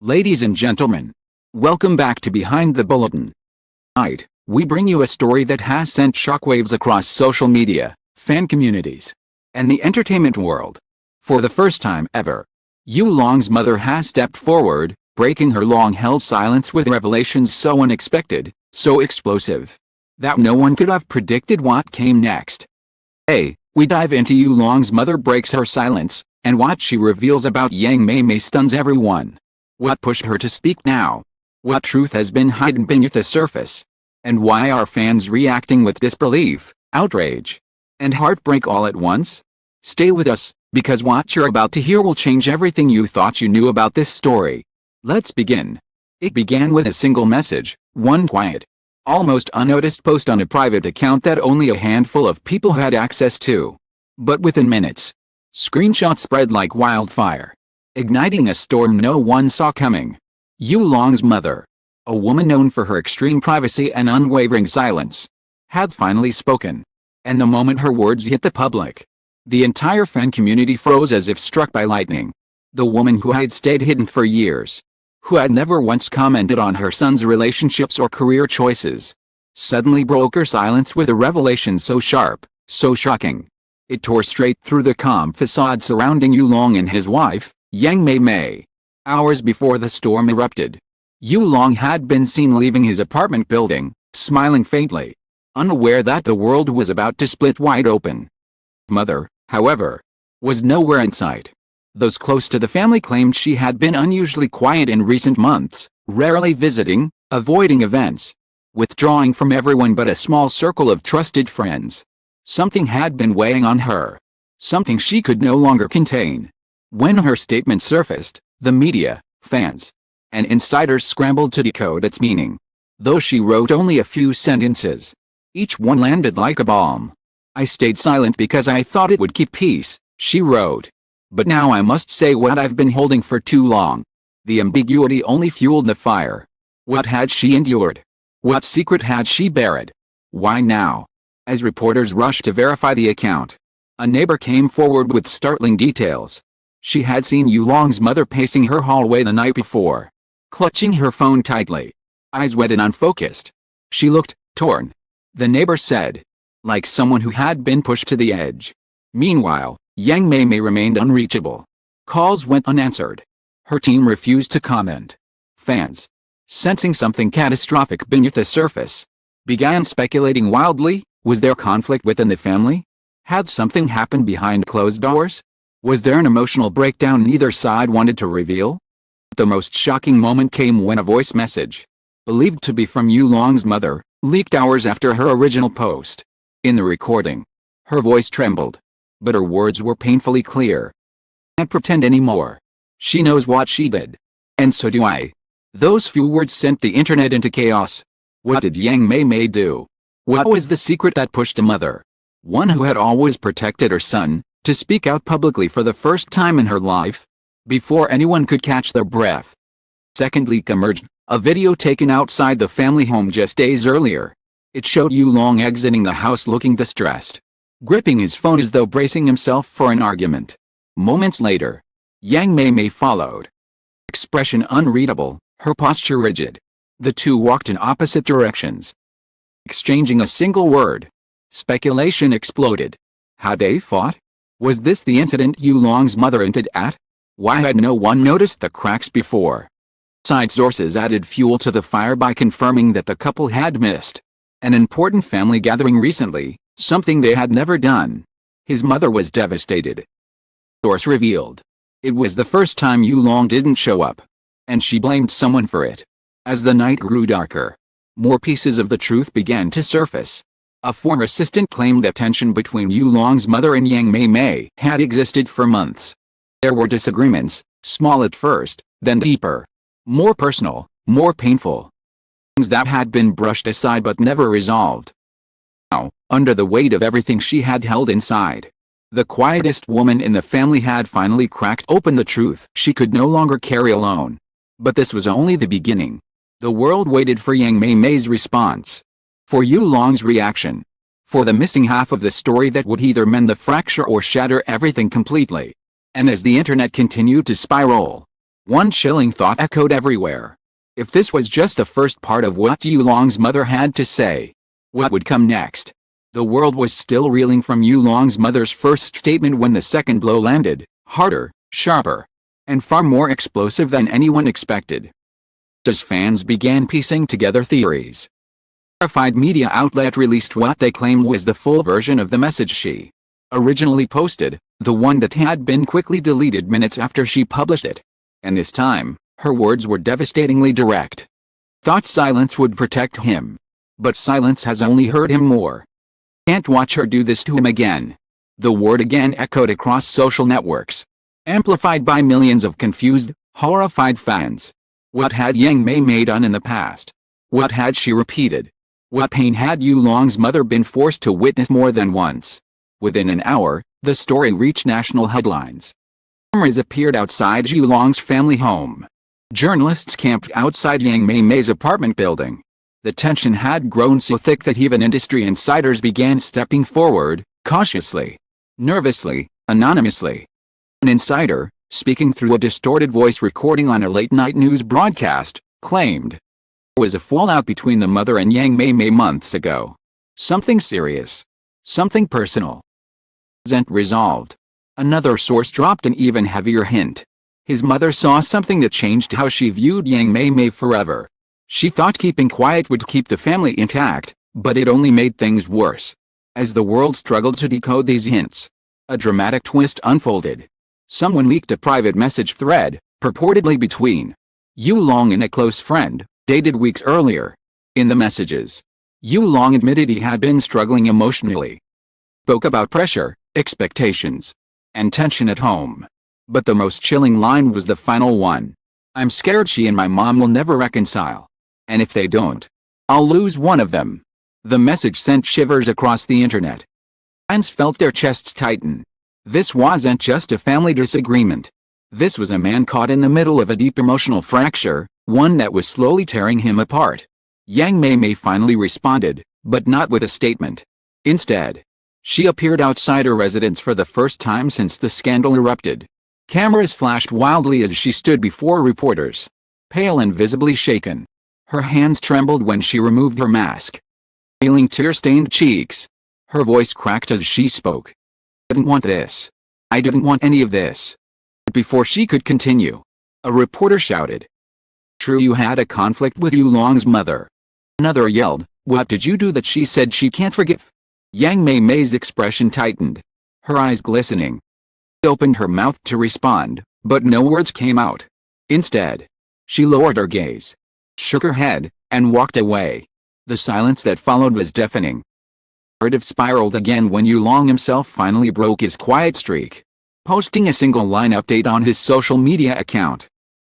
Ladies and gentlemen, welcome back to Behind the Bulletin. Tonight, we bring you a story that has sent shockwaves across social media, fan communities, and the entertainment world. For the first time ever, Yulong's mother has stepped forward, breaking her long-held silence with revelations so unexpected, so explosive, that no one could have predicted what came next. Today, we dive into Yulong's mother breaks her silence, and what she reveals about Mei Mei stuns everyone. What pushed her to speak now? What truth has been hidden beneath the surface? And why are fans reacting with disbelief, outrage, and heartbreak all at once? Stay with us, because what you're about to hear will change everything you thought you knew about this story. Let's begin. It began with a single message, one quiet, almost unnoticed post on a private account that only a handful of people had access to. But within minutes, screenshots spread like wildfire, igniting a storm no one saw coming. Yulong's mother, a woman known for her extreme privacy and unwavering silence, had finally spoken. And the moment her words hit the public, the entire fan community froze as if struck by lightning. The woman who had stayed hidden for years, who had never once commented on her son's relationships or career choices, suddenly broke her silence with a revelation so sharp, so shocking. It tore straight through the calm facade surrounding Yulong and his wife, Mei Mei. Hours before the storm erupted, Yulong had been seen leaving his apartment building, smiling faintly, unaware that the world was about to split wide open. Mother, however, was nowhere in sight. Those close to the family claimed she had been unusually quiet in recent months, rarely visiting, avoiding events, withdrawing from everyone but a small circle of trusted friends. Something had been weighing on her, something she could no longer contain. When her statement surfaced, the media, fans, and insiders scrambled to decode its meaning. Though she wrote only a few sentences, each one landed like a bomb. I stayed silent because I thought it would keep peace, she wrote. But now I must say what I've been holding for too long. The ambiguity only fueled the fire. What had she endured? What secret had she buried? Why now? As reporters rushed to verify the account, a neighbor came forward with startling details. She had seen Yulong's mother pacing her hallway the night before, clutching her phone tightly, eyes wet and unfocused. She looked torn, the neighbor said, like someone who had been pushed to the edge. Meanwhile, Mei Mei remained unreachable. Calls went unanswered. Her team refused to comment. Fans, sensing something catastrophic beneath the surface, began speculating wildly. Was there conflict within the family? Had something happened behind closed doors? Was there an emotional breakdown neither side wanted to reveal? The most shocking moment came when a voice message, believed to be from Yulong's mother, leaked hours after her original post. In the recording, her voice trembled, but her words were painfully clear. "Can't pretend anymore. She knows what she did. And so do I." Those few words sent the internet into chaos. What did Mei Mei do? What was the secret that pushed a mother, one who had always protected her son, to speak out publicly for the first time in her life? Before anyone could catch their breath, second leak emerged, a video taken outside the family home just days earlier. It showed Yulong exiting the house looking distressed, gripping his phone as though bracing himself for an argument. Moments later, Mei Mei followed. Expression unreadable, her posture rigid. The two walked in opposite directions, exchanging a single word. Speculation exploded. Had they fought? Was this the incident Yulong's mother hinted at? Why had no one noticed the cracks before? Side sources added fuel to the fire by confirming that the couple had missed an important family gathering recently, something they had never done. His mother was devastated. Source revealed. It was the first time Yulong didn't show up, and she blamed someone for it. As the night grew darker, more pieces of the truth began to surface. A former assistant claimed that tension between Yulong's mother and Mei Mei had existed for months. There were disagreements, small at first, then deeper, more personal, more painful. Things that had been brushed aside but never resolved. Now, under the weight of everything she had held inside, the quietest woman in the family had finally cracked open the truth she could no longer carry alone. But this was only the beginning. The world waited for Mei Mei's response, for Yulong's reaction, for the missing half of the story that would either mend the fracture or shatter everything completely. And as the internet continued to spiral, One chilling thought echoed everywhere. If this was just the first part of what Yulong's mother had to say, what would come next? The world was still reeling from Yulong's mother's first statement when the second blow landed, harder, sharper, and far more explosive than anyone expected. As fans began piecing together theories, a verified media outlet released what they claimed was the full version of the message she originally posted, the one that had been quickly deleted minutes after she published it. And this time, her words were devastatingly direct. Thought silence would protect him. But silence has only hurt him more. Can't watch her do this to him again. The word again echoed across social networks, amplified by millions of confused, horrified fans. What had Mei Mei done in the past? What had she repeated? What pain had Yulong's mother been forced to witness more than once? Within an hour, the story reached national headlines. Cameras appeared outside Yulong's family home. Journalists camped outside Mei Mei's apartment building. The tension had grown so thick that even industry insiders began stepping forward, cautiously, nervously, anonymously. An insider, speaking through a distorted voice recording on a late-night news broadcast, claimed there was a fallout between the mother and Mei Mei months ago. Something serious. Something personal. Wasn't resolved. Another source dropped an even heavier hint. His mother saw something that changed how she viewed Mei Mei forever. She thought keeping quiet would keep the family intact, but it only made things worse. As the world struggled to decode these hints, a dramatic twist unfolded. Someone leaked a private message thread, purportedly between Yulong and a close friend, dated weeks earlier. In the messages, Yulong admitted he had been struggling emotionally. Spoke about pressure, expectations, and tension at home. But the most chilling line was the final one. I'm scared she and my mom will never reconcile. And if they don't, I'll lose one of them. The message sent shivers across the internet. Fans felt their chests tighten. This wasn't just a family disagreement. This was a man caught in the middle of a deep emotional fracture, one that was slowly tearing him apart. Mei Mei finally responded, but not with a statement. Instead, she appeared outside her residence for the first time since the scandal erupted. Cameras flashed wildly as she stood before reporters, pale and visibly shaken. Her hands trembled when she removed her mask. Feeling tear-stained cheeks, her voice cracked as she spoke. I didn't want this. I didn't want any of this. Before she could continue, a reporter shouted, "True, you had a conflict with Yulong's mother." Another yelled, "What did you do that she said she can't forgive?" Mei Mei's expression tightened, her eyes glistening. She opened her mouth to respond, but no words came out. Instead, she lowered her gaze, shook her head, and walked away. The silence that followed was deafening. The narrative spiraled again when Yulong himself finally broke his quiet streak, posting a single-line update on his social media account.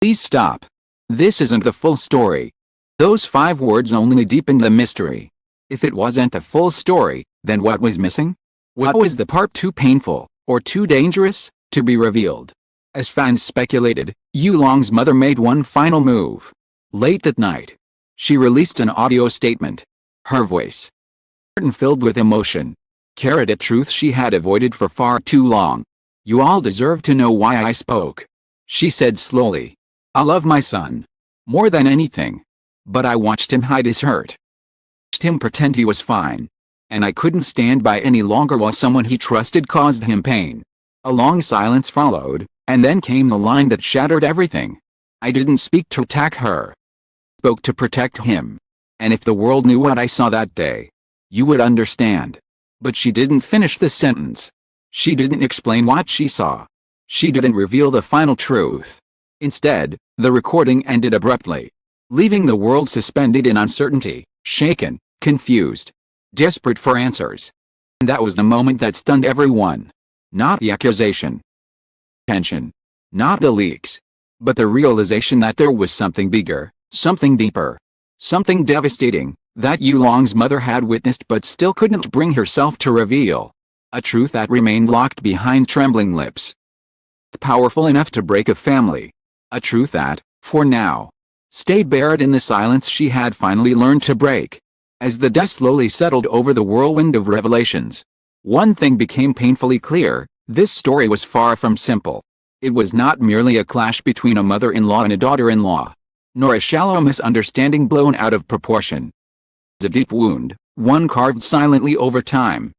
"Please stop. This isn't the full story." Those 5 words only deepened the mystery. If it wasn't the full story, then what was missing? What was the part too painful, or too dangerous, to be revealed? As fans speculated, Yulong's mother made one final move. Late that night, she released an audio statement. Her voice, filled with emotion, carried a truth she had avoided for far too long. "You all deserve to know why I spoke," she said slowly. "I love my son more than anything. But I watched him hide his hurt. Watched him pretend he was fine. And I couldn't stand by any longer while someone he trusted caused him pain." A long silence followed, and then came the line that shattered everything. "I didn't speak to attack her. I spoke to protect him. And if the world knew what I saw that day, you would understand." But she didn't finish the sentence. She didn't explain what she saw. She didn't reveal the final truth. Instead, the recording ended abruptly, leaving the world suspended in uncertainty, shaken, confused, desperate for answers. And that was the moment that stunned everyone. Not the accusation, tension, not the leaks, but the realization that there was something bigger, something deeper, something devastating, that Yulong's mother had witnessed but still couldn't bring herself to reveal. A truth that remained locked behind trembling lips. Powerful enough to break a family. A truth that, for now, stayed buried in the silence she had finally learned to break. As the dust slowly settled over the whirlwind of revelations, one thing became painfully clear: this story was far from simple. It was not merely a clash between a mother-in-law and a daughter-in-law, nor a shallow misunderstanding blown out of proportion. It was a deep wound, one carved silently over time,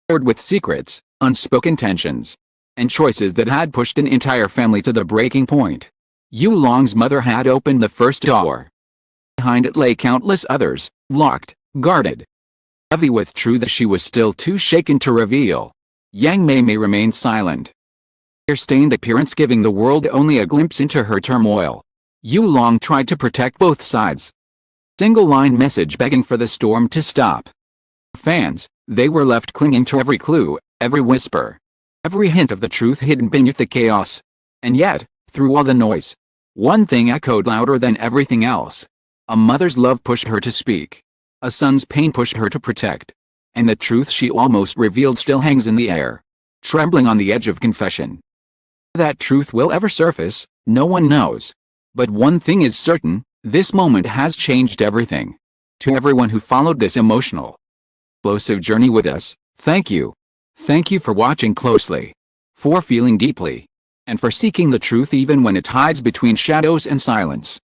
layered with secrets, unspoken tensions, and choices that had pushed an entire family to the breaking point. Yu Long's mother had opened the first door. Behind it lay countless others, locked, guarded, heavy with truth she was still too shaken to reveal. Yang Mei Mei remained silent, her stained appearance giving the world only a glimpse into her turmoil. Yu Long tried to protect both sides. Single-line message begging for the storm to stop. Fans, they were left clinging to every clue, every whisper, every hint of the truth hidden beneath the chaos. And yet, through all the noise, one thing echoed louder than everything else. A mother's love pushed her to speak. A son's pain pushed her to protect. And the truth she almost revealed still hangs in the air, trembling on the edge of confession. That truth will ever surface, no one knows. But one thing is certain, this moment has changed everything. To everyone who followed this emotional, explosive journey with us, thank you. Thank you for watching closely, for feeling deeply, and for seeking the truth even when it hides between shadows and silence.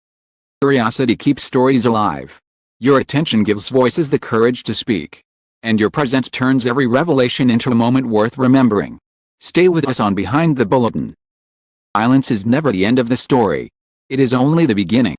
Curiosity keeps stories alive. Your attention gives voices the courage to speak. And your presence turns every revelation into a moment worth remembering. Stay with us on Behind the Bulletin. Silence is never the end of the story. It is only the beginning.